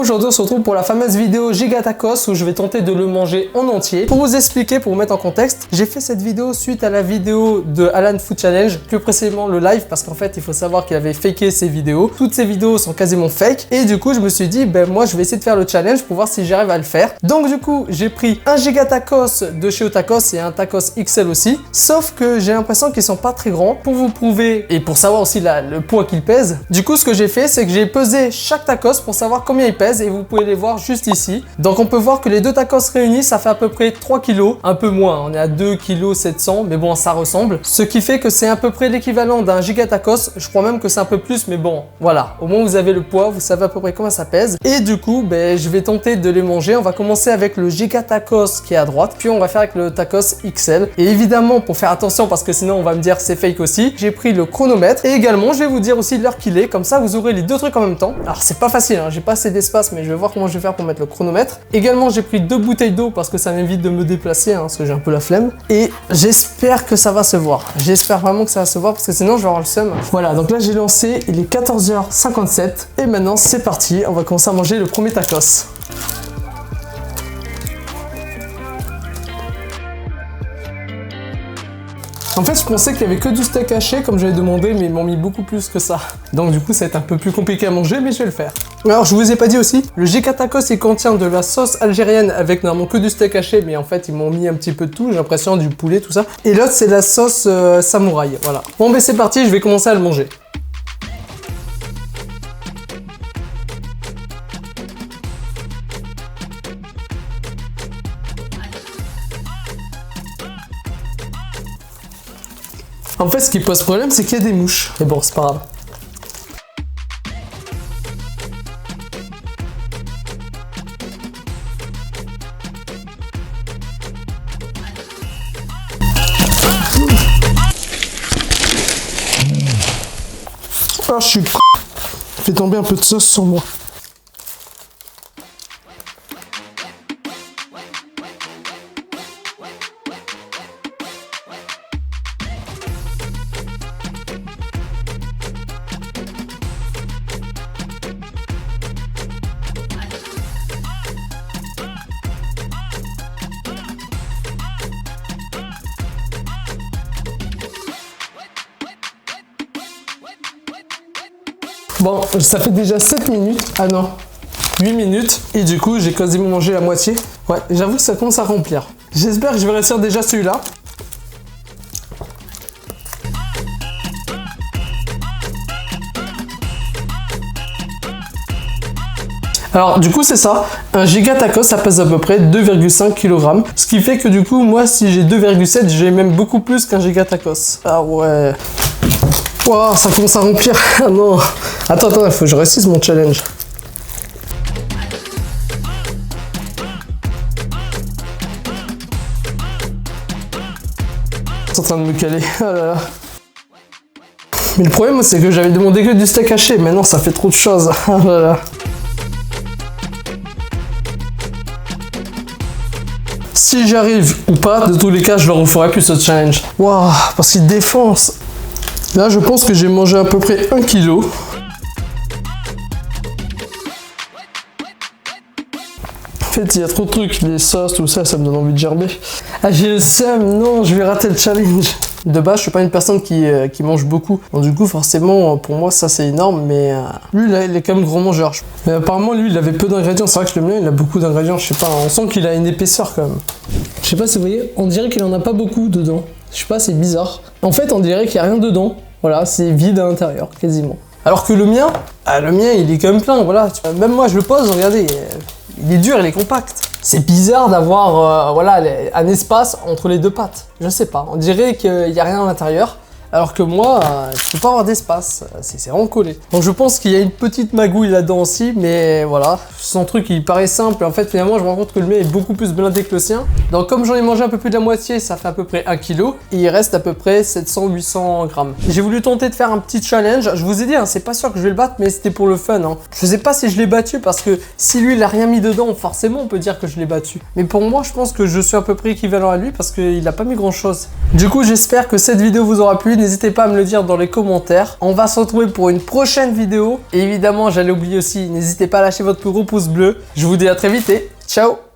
Aujourd'hui on se retrouve pour la fameuse vidéo Giga Tacos où je vais tenter de le manger en entier. Pour vous expliquer, pour vous mettre en contexte, j'ai fait cette vidéo suite à la vidéo de Alan Food Challenge, plus précisément le live, parce qu'en fait il faut savoir qu'il avait faké ses vidéos. Toutes ces vidéos sont quasiment fake et du coup je me suis dit moi je vais essayer de faire le challenge pour voir si j'arrive à le faire. Donc du coup j'ai pris un Giga Tacos de chez Otacos et un Tacos XL aussi, sauf que j'ai l'impression qu'ils sont pas très grands. Pour vous prouver et pour savoir aussi le poids qu'ils pèsent, du coup ce que j'ai fait c'est que j'ai pesé chaque tacos pour savoir combien il pèse et vous pouvez les voir juste ici. Donc on peut voir que les deux tacos réunis ça fait à peu près 3 kg, un peu moins, on est à 2 kg 700 mais bon ça ressemble. Ce qui fait que c'est à peu près l'équivalent d'un Giga Tacos, je crois même que c'est un peu plus mais bon voilà, au moins vous avez le poids, vous savez à peu près combien ça pèse. Et du coup je vais tenter de les manger. On va commencer avec le Giga Tacos qui est à droite, puis on va faire avec le Tacos XL. Et évidemment pour faire attention parce que sinon on va me dire c'est fake aussi, j'ai pris le chronomètre et également je vais vous dire aussi l'heure qu'il est, comme ça vous aurez les deux trucs en même temps. Alors c'est pas facile, hein, j'ai pas assez d'espace mais je vais voir comment je vais faire pour mettre le chronomètre. Également j'ai pris 2 bouteilles d'eau parce que ça m'évite de me déplacer parce que j'ai un peu la flemme. Et j'espère que ça va se voir. J'espère vraiment que ça va se voir parce que sinon je vais avoir le seum. Voilà, donc là j'ai lancé, il est 14h57 et maintenant c'est parti, on va commencer à manger le premier tacos. En fait, je pensais qu'il y avait que du steak haché comme j'avais demandé, mais ils m'ont mis beaucoup plus que ça. Donc du coup, ça va être un peu plus compliqué à manger, mais je vais le faire. Alors, je vous ai pas dit aussi, le Giga Tacos, il contient de la sauce algérienne avec normalement que du steak haché, mais en fait, ils m'ont mis un petit peu de tout, j'ai l'impression, du poulet, tout ça. Et l'autre, c'est la sauce samouraï, voilà. Bon, ben c'est parti, je vais commencer à le manger. En fait, ce qui pose problème, c'est qu'il y a des mouches. Mais bon, c'est pas grave. Ah, je suis fait tomber un peu de sauce sur moi. Bon, ça fait déjà 7 minutes. Ah non, 8 minutes. Et du coup, j'ai quasiment mangé la moitié. Ouais, j'avoue que ça commence à remplir. J'espère que je vais réussir déjà celui-là. Alors du coup c'est ça, un Giga Tacos ça pèse à peu près 2,5 kg. Ce qui fait que du coup moi si j'ai 2,7 j'ai même beaucoup plus qu'un Giga Tacos. Ah ouais. Wow, ça commence à remplir. Ah non. Attends, il faut que je réussisse mon challenge. C'est en train de me caler. Oh là là. Mais le problème c'est que j'avais demandé que du steak haché. Maintenant ça fait trop de choses. Oh là là. Si j'arrive ou pas, de tous les cas, je le referai plus ce challenge. Waouh, parce qu'il défonce. Là, je pense que j'ai mangé à peu près 1 kg. En fait, il y a trop de trucs, les sauces, tout ça, ça me donne envie de gerber. Ah, j'ai le seum, non, je vais rater le challenge. De base, je suis pas une personne qui mange beaucoup. Donc du coup, forcément, pour moi, ça c'est énorme. Mais lui, là, il est quand même gros mangeur. Mais apparemment, lui, il avait peu d'ingrédients. C'est vrai que le mien, il a beaucoup d'ingrédients. Je sais pas, on sent qu'il a une épaisseur quand même. Je sais pas si vous voyez, on dirait qu'il en a pas beaucoup dedans. Je sais pas, c'est bizarre. En fait, on dirait qu'il y a rien dedans. Voilà, c'est vide à l'intérieur, quasiment. Alors que le mien, il est quand même plein. Voilà, même moi, je le pose, regardez. Il est dur, il est compact. C'est bizarre d'avoir un espace entre les deux pattes. Je sais pas, on dirait qu'il n'y a rien à l'intérieur. Alors que moi, je peux pas avoir d'espace, c'est vraiment collé. Donc je pense qu'il y a une petite magouille là-dedans aussi, mais voilà. Son truc il paraît simple, et en fait finalement je me rends compte que le mien est beaucoup plus blindé que le sien. Donc comme j'en ai mangé un peu plus de la moitié, ça fait à peu près 1 kg, et il reste à peu près 700-800 grammes. J'ai voulu tenter de faire un petit challenge, je vous ai dit, c'est pas sûr que je vais le battre, mais c'était pour le fun. Je sais pas si je l'ai battu, parce que si lui il a rien mis dedans, forcément on peut dire que je l'ai battu. Mais pour moi je pense que je suis à peu près équivalent à lui, parce qu'il a pas mis grand chose. Du coup j'espère que cette vidéo vous aura plu. n'hésitez pas à me le dire dans les commentaires. On va se retrouver pour une prochaine vidéo. Et évidemment, j'allais oublier aussi, n'hésitez pas à lâcher votre plus gros pouce bleu. Je vous dis à très vite et ciao!